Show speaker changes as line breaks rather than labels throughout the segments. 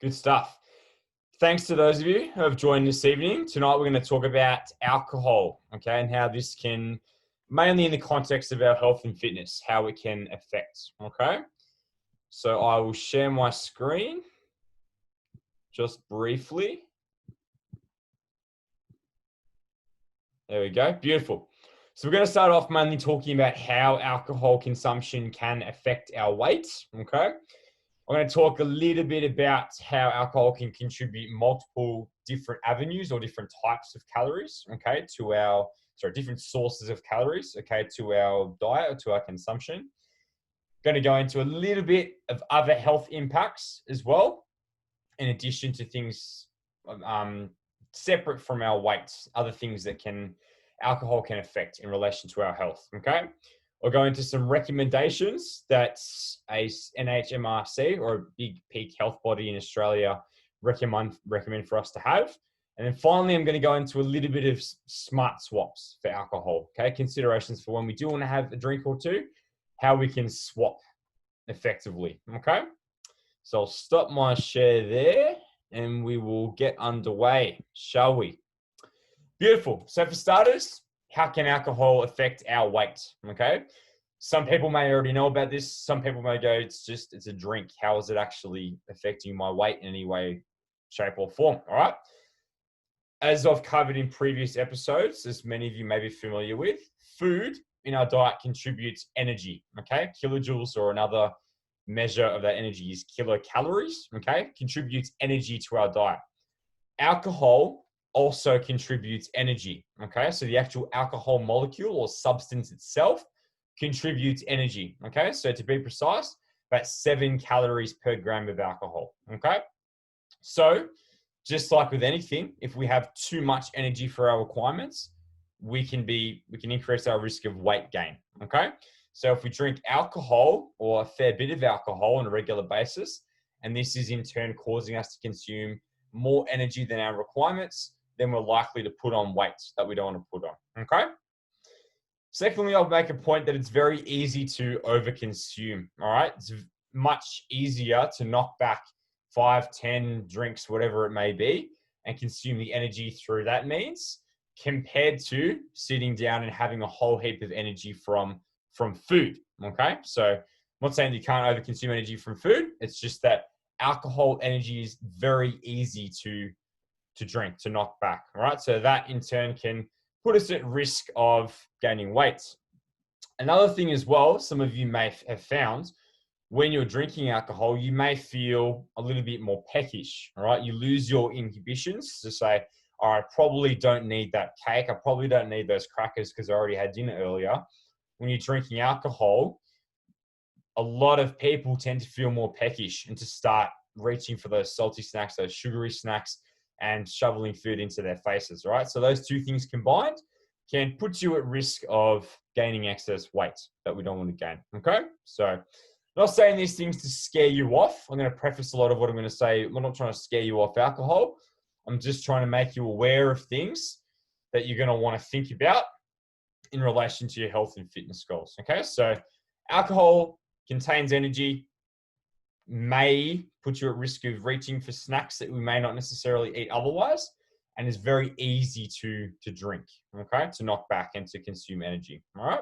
Good stuff. Thanks to those of you who have joined this evening. Tonight, we're going to talk about alcohol, okay, and how this can, mainly in the context of our health and fitness, how it can affect, okay? So I will share my screen just briefly. There we go. Beautiful. So we're going to start off mainly talking about how alcohol consumption can affect our weight, okay? I'm going to talk a little bit about how alcohol can contribute multiple different avenues or different types of calories, okay, different sources of calories, okay, to our diet or to our consumption. Going to go into a little bit of other health impacts as well, in addition to things separate from our weights, other things that alcohol can affect in relation to our health, okay? We'll go into some recommendations that a NHMRC or a big peak health body in Australia recommend for us to have. And then finally, I'm going to go into a little bit of smart swaps for alcohol, okay? Considerations for when we do want to have a drink or two, how we can swap effectively, okay? So I'll stop my share there and we will get underway, shall we? Beautiful. So for starters, how can alcohol affect our weight? Okay. Some people may already know about this. Some people may go, it's a drink. How is it actually affecting my weight in any way, shape, or form? All right. As I've covered in previous episodes, as many of you may be familiar with, food in our diet contributes energy. Okay. Kilojoules, or another measure of that energy, is kilocalories. Okay. Contributes energy to our diet. Alcohol also contributes energy, okay? So the actual alcohol molecule or substance itself contributes energy, okay? So to be precise, about 7 calories per gram of alcohol, okay? So just like with anything, if we have too much energy for our requirements, we can increase our risk of weight gain, okay? So if we drink alcohol or a fair bit of alcohol on a regular basis, and this is in turn causing us to consume more energy than our requirements, then we're likely to put on weight that we don't want to put on, okay? Secondly, I'll make a point that it's very easy to overconsume, all right? It's much easier to knock back 5, 10 drinks, whatever it may be, and consume the energy through that means, compared to sitting down and having a whole heap of energy from food, okay? So I'm not saying you can't overconsume energy from food, it's just that alcohol energy is very easy to drink, to knock back, all right? So that in turn can put us at risk of gaining weight. Another thing as well, some of you may have found, when you're drinking alcohol, you may feel a little bit more peckish, all right? You lose your inhibitions to say, all right, I probably don't need that cake. I probably don't need those crackers because I already had dinner earlier. When you're drinking alcohol, a lot of people tend to feel more peckish and to start reaching for those salty snacks, those sugary snacks, and shoveling food into their faces, right? So those two things combined can put you at risk of gaining excess weight that we don't want to gain, okay? So I'm not saying these things to scare you off. I'm going to preface a lot of what I'm going to say. I'm not trying to scare you off alcohol. I'm just trying to make you aware of things that you're going to want to think about in relation to your health and fitness goals, okay? So alcohol contains energy, may put you at risk of reaching for snacks that we may not necessarily eat otherwise, and is very easy to drink, okay, to knock back and to consume energy, all right?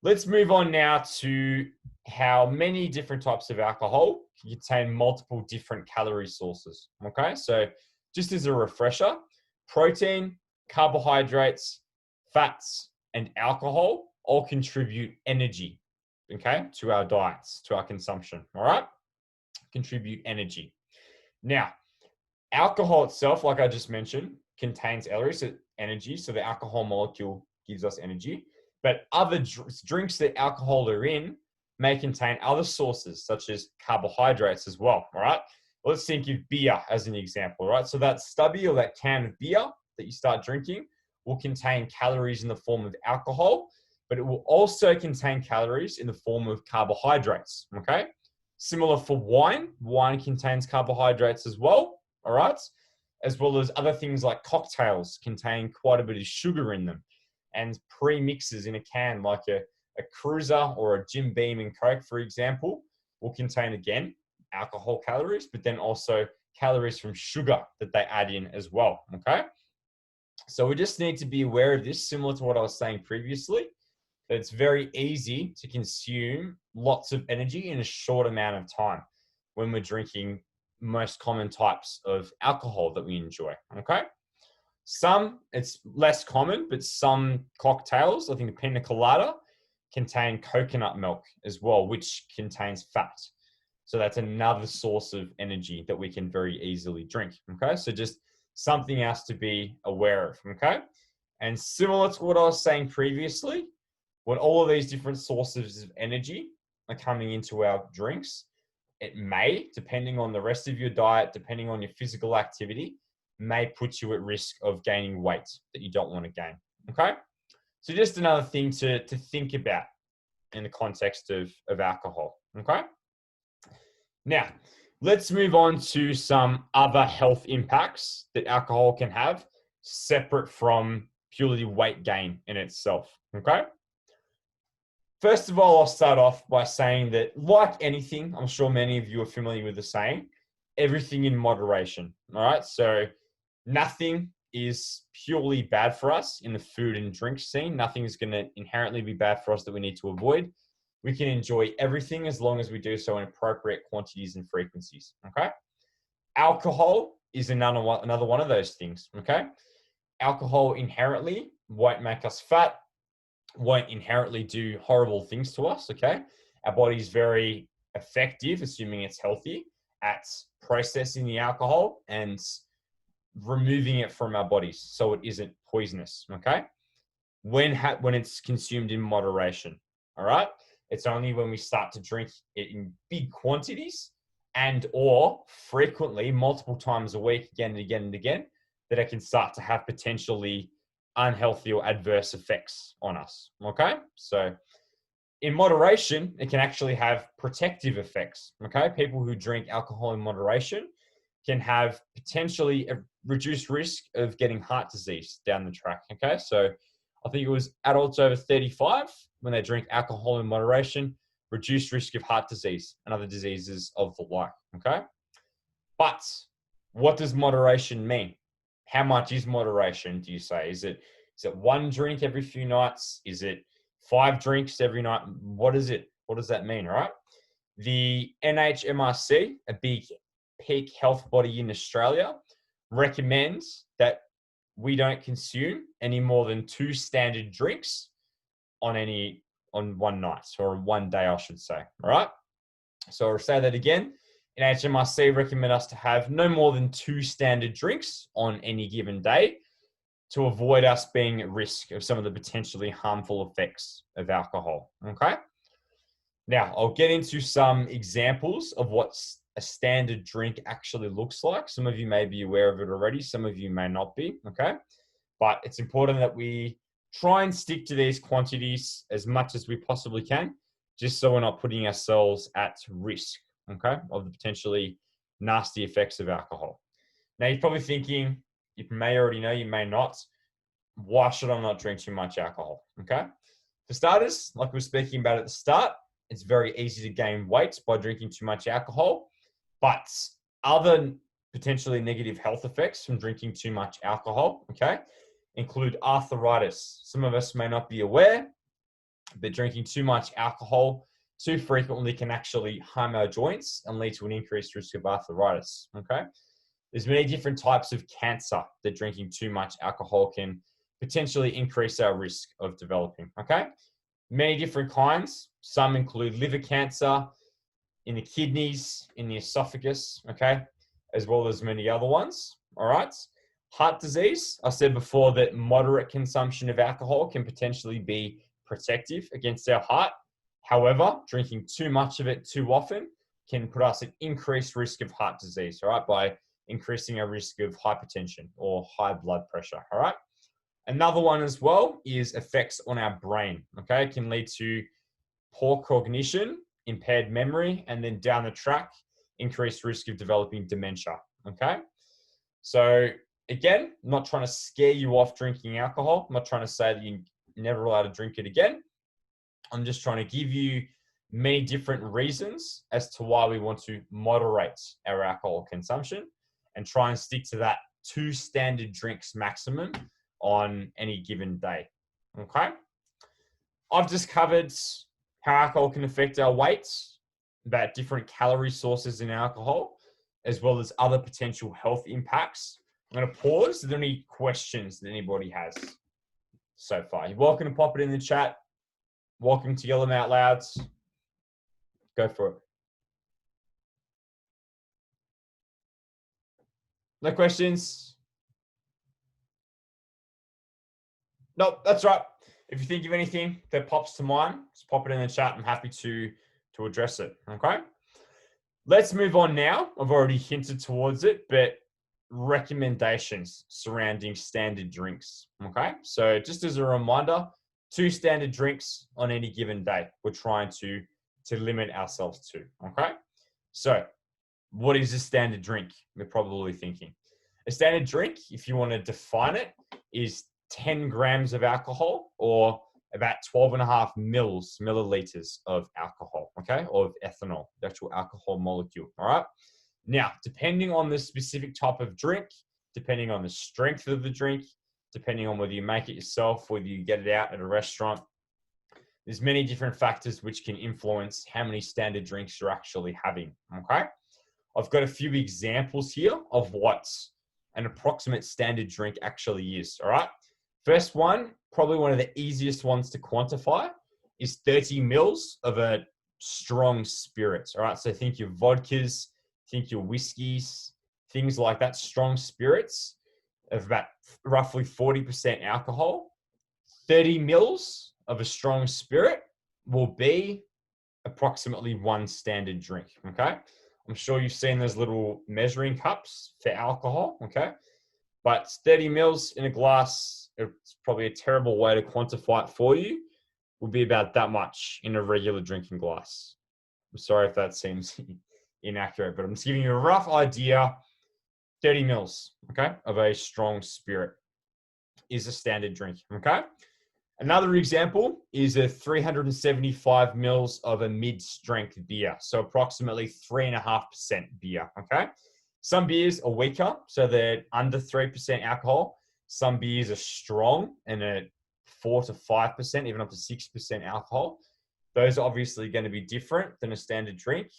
Let's move on now to how many different types of alcohol can contain multiple different calorie sources, okay? So just as a refresher, protein, carbohydrates, fats, and alcohol all contribute energy, okay, to our diets, to our consumption, all right? Contribute energy. Now, alcohol itself, like I just mentioned, contains energy, so the alcohol molecule gives us energy, but other drinks that alcohol are in may contain other sources, such as carbohydrates as well, all right? Let's think of beer as an example, right? So that stubby or that can of beer that you start drinking will contain calories in the form of alcohol, but it will also contain calories in the form of carbohydrates, okay? Similar for wine. Wine contains carbohydrates as well, all right? As well as other things like cocktails contain quite a bit of sugar in them. And pre-mixes in a can, like a Cruiser or a Jim Beam and Coke, for example, will contain, again, alcohol calories, but then also calories from sugar that they add in as well, okay? So we just need to be aware of this, similar to what I was saying previously. It's very easy to consume lots of energy in a short amount of time when we're drinking most common types of alcohol that we enjoy, okay? Some, it's less common, but some cocktails, I think the pina colada, contain coconut milk as well, which contains fat. So that's another source of energy that we can very easily drink, okay? So just something else to be aware of, okay? And similar to what I was saying previously, when all of these different sources of energy are coming into our drinks, it may, depending on the rest of your diet, depending on your physical activity, may put you at risk of gaining weight that you don't want to gain, okay? So just another thing to think about in the context of alcohol, okay? Now, let's move on to some other health impacts that alcohol can have separate from purely weight gain in itself, okay? First of all, I'll start off by saying that, like anything, I'm sure many of you are familiar with the saying, everything in moderation, all right? So nothing is purely bad for us in the food and drink scene. Nothing is going to inherently be bad for us that we need to avoid. We can enjoy everything as long as we do so in appropriate quantities and frequencies, okay? Alcohol is another one of those things, okay? Alcohol inherently won't make us fat, won't inherently do horrible things to us, okay? Our body is very effective, assuming it's healthy, at processing the alcohol and removing it from our bodies so it isn't poisonous, okay? When it's consumed in moderation, all right? It's only when we start to drink it in big quantities and or frequently, multiple times a week, again and again and again, that it can start to have potentially unhealthy or adverse effects on us, okay? So in moderation, it can actually have protective effects, okay? People who drink alcohol in moderation can have potentially a reduced risk of getting heart disease down the track, okay? So I think it was adults over 35, when they drink alcohol in moderation, reduced risk of heart disease and other diseases of the like, okay? But what does moderation mean? How much is moderation, do you say? Is it one drink every few nights? Is it 5 drinks every night? What is it? What does that mean, right? The NHMRC, a big peak health body in Australia, recommends that we don't consume any more than 2 standard drinks on one night, or one day, I should say, all right? So I'll say that again. NHMRC recommend us to have no more than 2 standard drinks on any given day to avoid us being at risk of some of the potentially harmful effects of alcohol, okay? Now, I'll get into some examples of what a standard drink actually looks like. Some of you may be aware of it already. Some of you may not be, okay? But it's important that we try and stick to these quantities as much as we possibly can, just so we're not putting ourselves at risk, okay, of the potentially nasty effects of alcohol. Now, you're probably thinking, you may already know, you may not, why should I not drink too much alcohol, okay? For starters, like we were speaking about at the start, it's very easy to gain weight by drinking too much alcohol, but other potentially negative health effects from drinking too much alcohol, okay, include arthritis. Some of us may not be aware, but drinking too much alcohol too frequently can actually harm our joints and lead to an increased risk of arthritis, okay? There's many different types of cancer that drinking too much alcohol can potentially increase our risk of developing, okay? Many different kinds. Some include liver cancer, in the kidneys, in the esophagus, okay, as well as many other ones, all right? Heart disease, I said before that moderate consumption of alcohol can potentially be protective against our heart. However, drinking too much of it too often can put us at increased risk of heart disease, all right, by increasing our risk of hypertension or high blood pressure, all right? Another one as well is effects on our brain, okay? It can lead to poor cognition, impaired memory, and then down the track, increased risk of developing dementia, okay? So again, I'm not trying to scare you off drinking alcohol. I'm not trying to say that you're never allowed to drink it again. I'm just trying to give you many different reasons as to why we want to moderate our alcohol consumption and try and stick to that 2 standard drinks maximum on any given day. Okay? I've just covered how alcohol can affect our weight, about different calorie sources in alcohol, as well as other potential health impacts. I'm going to pause. Are there any questions that anybody has so far? You're welcome to pop it in the chat. Welcome to yell them out loud. Go for it. No questions? Nope, that's right. If you think of anything that pops to mind, just pop it in the chat. I'm happy to address it. Okay. Let's move on now. I've already hinted towards it, but recommendations surrounding standard drinks. Okay. So just as a reminder, 2 standard drinks on any given day. We're trying to limit ourselves to. Okay. So what is a standard drink? You're probably thinking. A standard drink, if you want to define it, is 10 grams of alcohol or about 12.5 milliliters of alcohol, okay, or of ethanol, the actual alcohol molecule, all right? Now, depending on the specific type of drink, depending on the strength of the drink, depending on whether you make it yourself, whether you get it out at a restaurant, there's many different factors which can influence how many standard drinks you're actually having, okay? I've got a few examples here of what an approximate standard drink actually is, all right? First one, probably one of the easiest ones to quantify, is 30 mils of a strong spirit, all right? So think your vodkas, think your whiskeys, things like that, strong spirits of about roughly 40% alcohol. 30 mils of a strong spirit will be approximately 1 standard drink, okay? I'm sure you've seen those little measuring cups for alcohol, okay? But 30 mils in a glass, it's probably a terrible way to quantify it for you, would be about that much in a regular drinking glass. I'm sorry if that seems inaccurate, but I'm just giving you a rough idea. 30 mils, okay, of a strong spirit is a standard drink, okay? Another example is a 375 mils of a mid-strength beer, so approximately 3.5% beer, okay? Some beers are weaker, so they're under 3% alcohol. Some beers are strong and are 4 to 5%, even up to 6% alcohol. Those are obviously going to be different than a standard drink,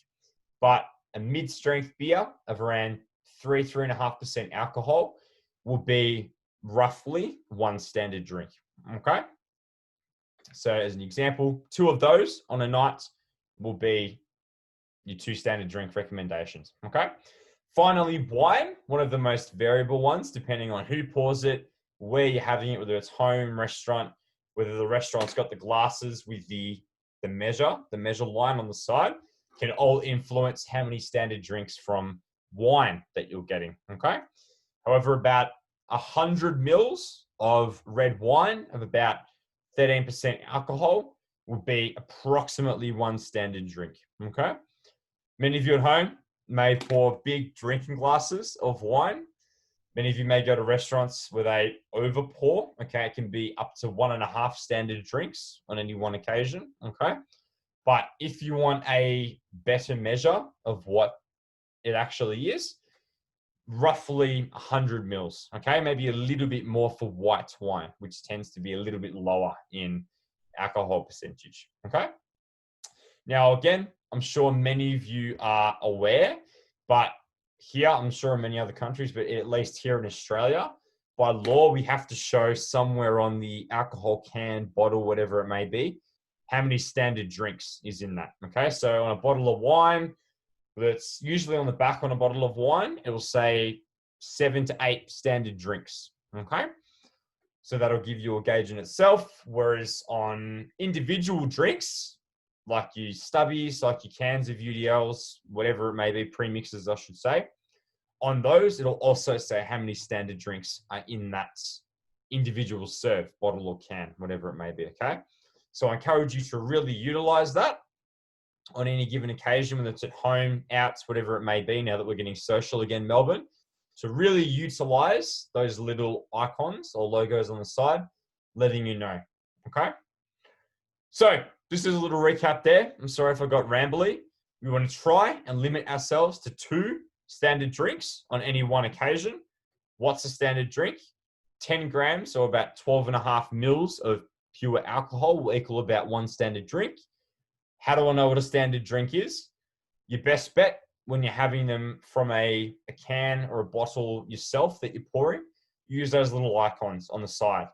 but a mid-strength beer of around 3.5% alcohol will be roughly 1 standard drink, okay? So as an example, 2 of those on a night will be your 2 standard drink recommendations, okay? Finally, wine, one of the most variable ones, depending on who pours it, where you're having it, whether it's home, restaurant, whether the restaurant's got the glasses with the measure line on the side, can all influence how many standard drinks from wine that you're getting, okay? However, about 100 mils of red wine of about 13% alcohol will be approximately 1 standard drink, okay? Many of you at home may pour big drinking glasses of wine. Many of you may go to restaurants where they over pour, okay? It can be up to 1.5 standard drinks on any one occasion, okay? But if you want a better measure of what it actually is, roughly 100 mils, okay? Maybe a little bit more for white wine, which tends to be a little bit lower in alcohol percentage, okay? Now, again, I'm sure many of you are aware, but here, I'm sure in many other countries, but at least here in Australia, by law, we have to show somewhere on the alcohol can, bottle, whatever it may be, how many standard drinks is in that, okay? So on a bottle of wine, that's usually on the back on a bottle of wine, it will say 7 to 8 standard drinks, okay? So that'll give you a gauge in itself. Whereas on individual drinks, like your stubbies, like your cans of UDLs, whatever it may be, premixes, I should say, on those, it'll also say how many standard drinks are in that individual serve, bottle or can, whatever it may be, okay? So I encourage you to really utilize that on any given occasion, whether it's at home, out, whatever it may be, now that we're getting social again, Melbourne, to really utilize those little icons or logos on the side, letting you know, okay? So just as a little recap there, I'm sorry if I got rambly. We want to try and limit ourselves to 2 standard drinks on any one occasion. What's a standard drink? 10 grams or about 12.5 mils of pure alcohol will equal about 1 standard drink. How do I know what a standard drink is? Your best bet when you're having them from a can or a bottle yourself that you're pouring, use those little icons on the side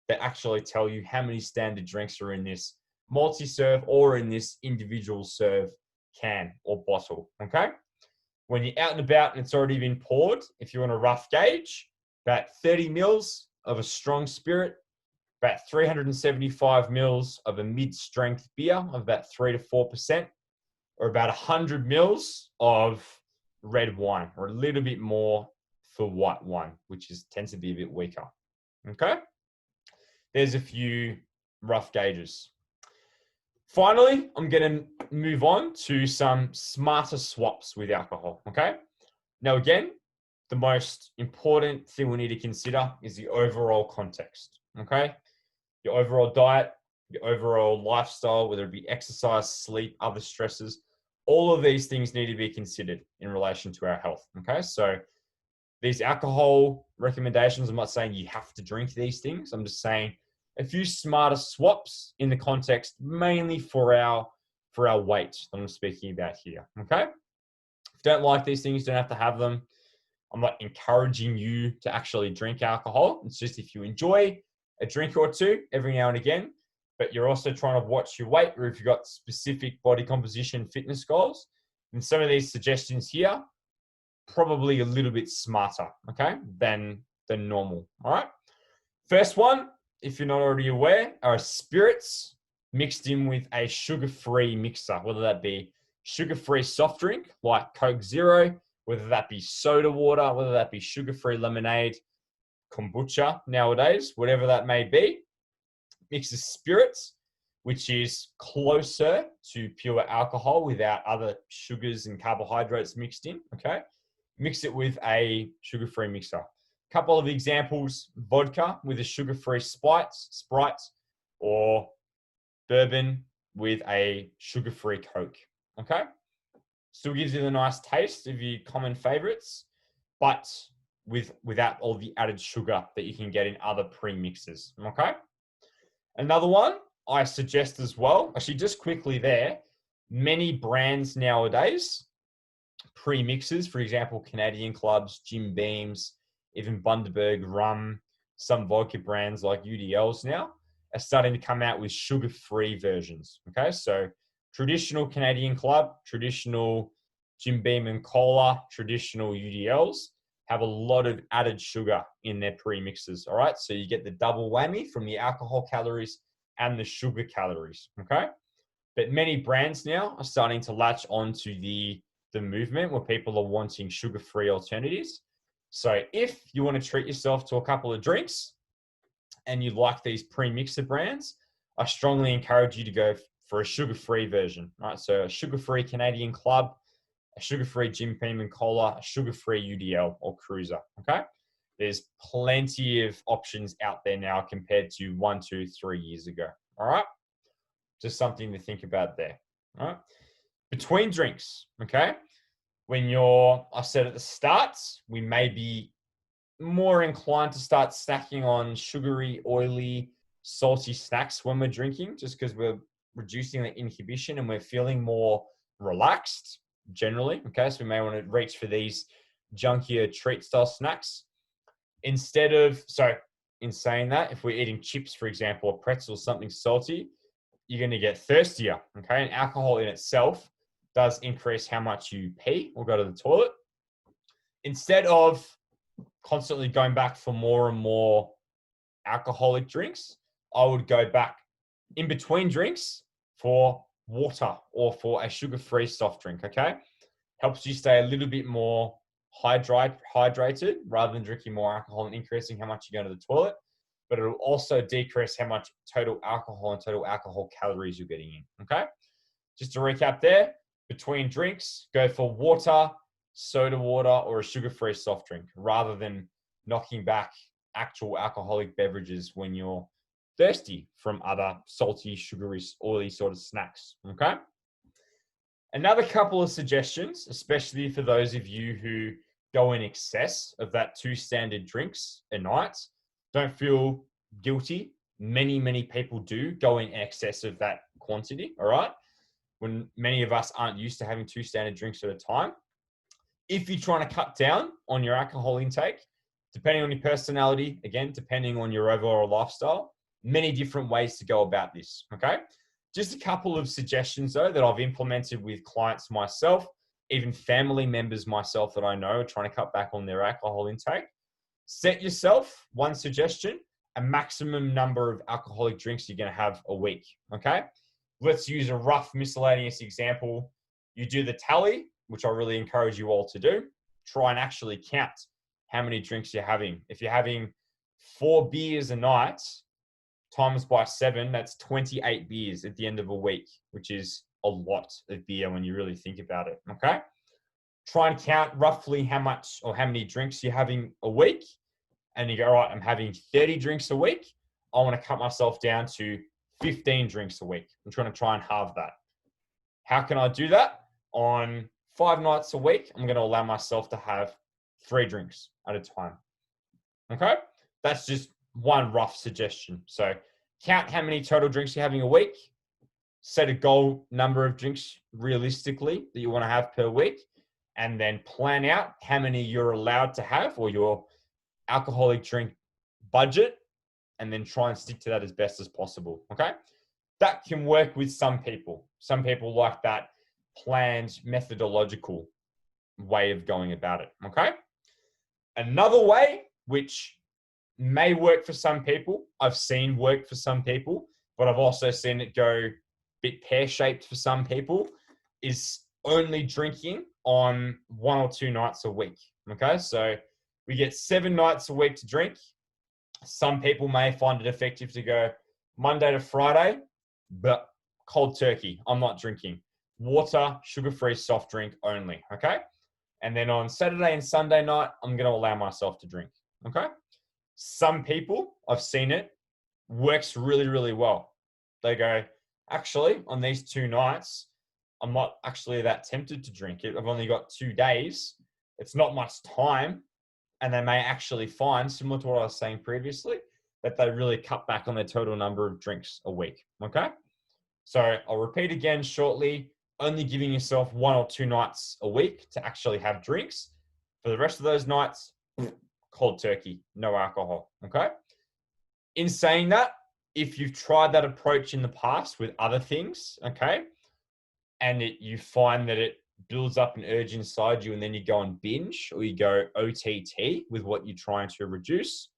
that actually tell you how many standard drinks are in this multi-serve or in this individual serve can or bottle, okay? When you're out and about and it's already been poured, if you're on a rough gauge, about 30 mils of a strong spirit, about 375 mils of a mid-strength beer of about 3 to 4%, or about 100 mils of red wine, or a little bit more for white wine, which tends to be a bit weaker. Okay? There's a few rough gauges. Finally, I'm going to move on to some smarter swaps with alcohol. Okay? Now, again, the most important thing we need to consider is the overall context. Okay? Your overall diet, your overall lifestyle, whether it be exercise, sleep, other stresses, all of these things need to be considered in relation to our health. Okay, so these alcohol recommendations, I'm not saying you have to drink these things. I'm just saying a few smarter swaps in the context, mainly for our weight that I'm speaking about here. Okay, if you don't like these things, you don't have to have them. I'm not encouraging you to actually drink alcohol. It's just if you enjoy a drink or two every now and again, but you're also trying to watch your weight, or if you've got specific body composition fitness goals, then some of these suggestions here, probably a little bit smarter, okay, than normal. All right. First one, if you're not already aware, are spirits mixed in with a sugar-free mixer, whether that be sugar-free soft drink like Coke Zero, whether that be soda water, whether that be sugar-free lemonade, kombucha nowadays, whatever that may be. Mixes spirits, which is closer to pure alcohol without other sugars and carbohydrates mixed in, okay? Mix it with a sugar-free mixer. Couple of examples, vodka with a sugar-free Sprite, or bourbon with a sugar-free Coke, okay? Still gives you the nice taste of your common favorites, but without all the added sugar that you can get in other pre-mixes, okay? Another one I suggest as well, actually just quickly there, many brands nowadays, pre-mixes, for example, Canadian Clubs, Jim Beams, even Bundaberg Rum, some vodka brands like UDLs now are starting to come out with sugar-free versions, okay? So traditional Canadian Club, traditional Jim Beam and Cola, traditional UDLs have a lot of added sugar in their pre-mixes, all right? So you get the double whammy from the alcohol calories and the sugar calories, okay? But many brands now are starting to latch onto the movement where people are wanting sugar-free alternatives. So if you want to treat yourself to a couple of drinks and you like these pre-mixer brands, I strongly encourage you to go for a sugar-free version, right? So a sugar-free Canadian Club, a sugar-free Jim Beam and Cola, a sugar-free UDL or Cruiser, okay? There's plenty of options out there now compared to 1, 2, 3 years ago, all right? Just something to think about there, all right? Between drinks, okay? I said at the start, we may be more inclined to start snacking on sugary, oily, salty snacks when we're drinking, just because we're reducing the inhibition and we're feeling more relaxed generally. Okay, so we may want to reach for these junkier treat style snacks in saying that, if we're eating chips, for example, or pretzels, something salty, you're going to get thirstier. Okay, and alcohol in itself does increase how much you pee or go to the toilet. Instead of constantly going back for more and more alcoholic drinks, I would go back in between drinks for water or for a sugar-free soft drink, okay? Helps you stay a little bit more hydrated rather than drinking more alcohol and increasing how much you go to the toilet, but it'll also decrease how much total alcohol and total alcohol calories you're getting in, okay? Just to recap there, between drinks, go for water, soda water, or a sugar-free soft drink rather than knocking back actual alcoholic beverages when you're thirsty from other salty, sugary, oily sort of snacks. Okay. Another couple of suggestions, especially for those of you who go in excess of that 2 standard drinks a night. Don't feel guilty. Many people do go in excess of that quantity. All right. When many of us aren't used to having 2 standard drinks at a time. If you're trying to cut down on your alcohol intake, depending on your personality, again, depending on your overall lifestyle, many different ways to go about this, okay? Just a couple of suggestions, though, that I've implemented with clients myself, even family members myself that I know are trying to cut back on their alcohol intake. Set yourself, one suggestion, a maximum number of alcoholic drinks you're going to have a week, okay? Let's use a rough miscellaneous example. You do the tally, which I really encourage you all to do. Try and actually count how many drinks you're having. If you're having 4 beers a night, times by 7, that's 28 beers at the end of a week, which is a lot of beer when you really think about it, okay? Try and count roughly how much or how many drinks you're having a week. And you go, all right, I'm having 30 drinks a week. I want to cut myself down to 15 drinks a week. I'm trying to try and halve that. How can I do that? On 5 nights a week, I'm going to allow myself to have 3 drinks at a time. Okay? That's just one rough suggestion. So count how many total drinks you're having a week. Set a goal number of drinks realistically that you want to have per week. And then plan out how many you're allowed to have or your alcoholic drink budget. And then try and stick to that as best as possible. Okay? That can work with some people. Some people like that planned methodological way of going about it. Okay? Another way, which may work for some people, I've seen work for some people, but I've also seen it go a bit pear-shaped for some people, is only drinking on 1 or 2 nights a week. Okay? So we get 7 nights a week to drink. Some people may find it effective to go Monday to Friday, but cold turkey. I'm not drinking. Water, sugar-free soft drink only, okay? And then on Saturday and Sunday night, I'm going to allow myself to drink, okay? Some people, I've seen it, works really well. They go, actually, on these 2 nights, I'm not actually that tempted to drink it. I've only got 2 days. It's not much time. And they may actually find, similar to what I was saying previously, that they really cut back on their total number of drinks a week, okay? So I'll repeat again shortly, only giving yourself 1 or 2 nights a week to actually have drinks. For the rest of those nights, cold turkey, no alcohol, okay? In saying that, if you've tried that approach in the past with other things, okay, and you find that it builds up an urge inside you and then you go and binge or you go OTT with what you're trying to reduce,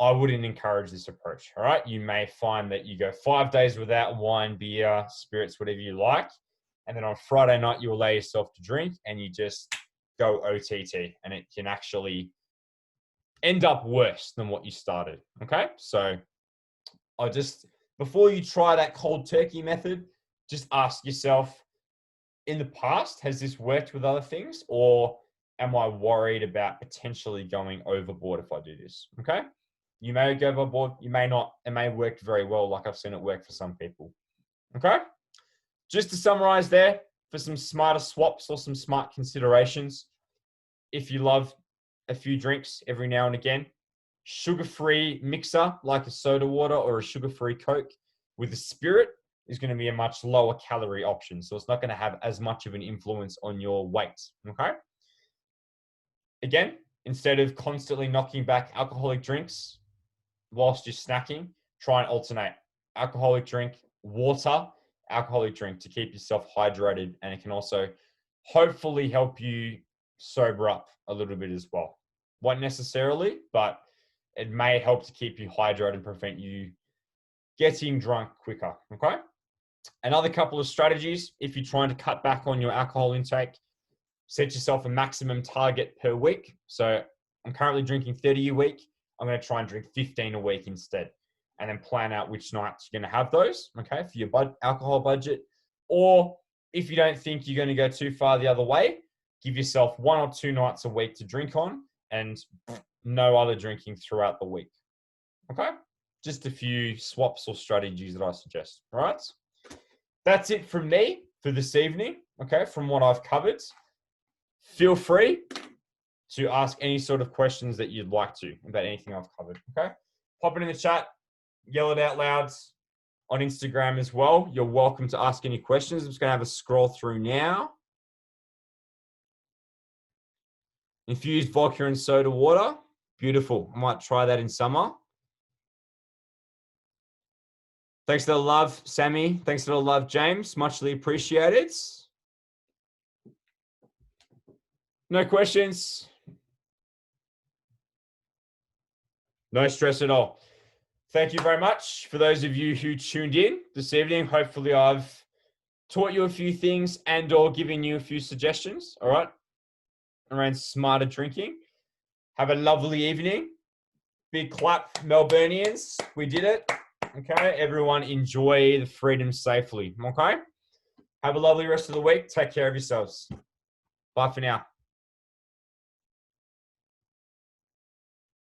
I wouldn't encourage this approach, all right? You may find that you go 5 days without wine, beer, spirits, whatever you like, and then on Friday night you allow yourself to drink and you just go OTT, and it can actually end up worse than what you started, okay? So before you try that cold turkey method, just ask yourself, in the past, has this worked with other things, or am I worried about potentially going overboard if I do this? Okay. You may go overboard. You may not. It may work very well, like I've seen it work for some people. Okay. Just to summarize there, for some smarter swaps or some smart considerations, if you love a few drinks every now and again, sugar-free mixer like a soda water or a sugar-free Coke with a spirit is going to be a much lower calorie option. So it's not going to have as much of an influence on your weight, okay? Again, instead of constantly knocking back alcoholic drinks whilst you're snacking, try and alternate alcoholic drink, water, alcoholic drink to keep yourself hydrated. And it can also hopefully help you sober up a little bit as well. Won't necessarily, but it may help to keep you hydrated and prevent you getting drunk quicker, okay? Another couple of strategies, if you're trying to cut back on your alcohol intake, set yourself a maximum target per week. So I'm currently drinking 30 a week. I'm going to try and drink 15 a week instead, and then plan out which nights you're going to have those, okay, for your alcohol budget. Or if you don't think you're going to go too far the other way, give yourself 1 or 2 nights a week to drink on and no other drinking throughout the week, okay? just a few swaps or strategies that I suggest. All right. That's it from me for this evening. Okay. From what I've covered, feel free to ask any sort of questions that you'd like to about anything I've covered. Okay. Pop it in the chat, yell it out loud on Instagram as well. You're welcome to ask any questions. I'm just going to have a scroll through now. Infused vodka and soda water. Beautiful. I might try that in summer. Thanks for the love, Sammy. Thanks for the love, James. Muchly appreciated. No questions. No stress at all. Thank you very much for those of you who tuned in this evening. Hopefully I've taught you a few things and or given you a few suggestions, all right, around smarter drinking. Have a lovely evening. Big clap, Melburnians. We did it. Okay, everyone enjoy the freedom safely. Okay, have a lovely rest of the week. Take care of yourselves. Bye for now.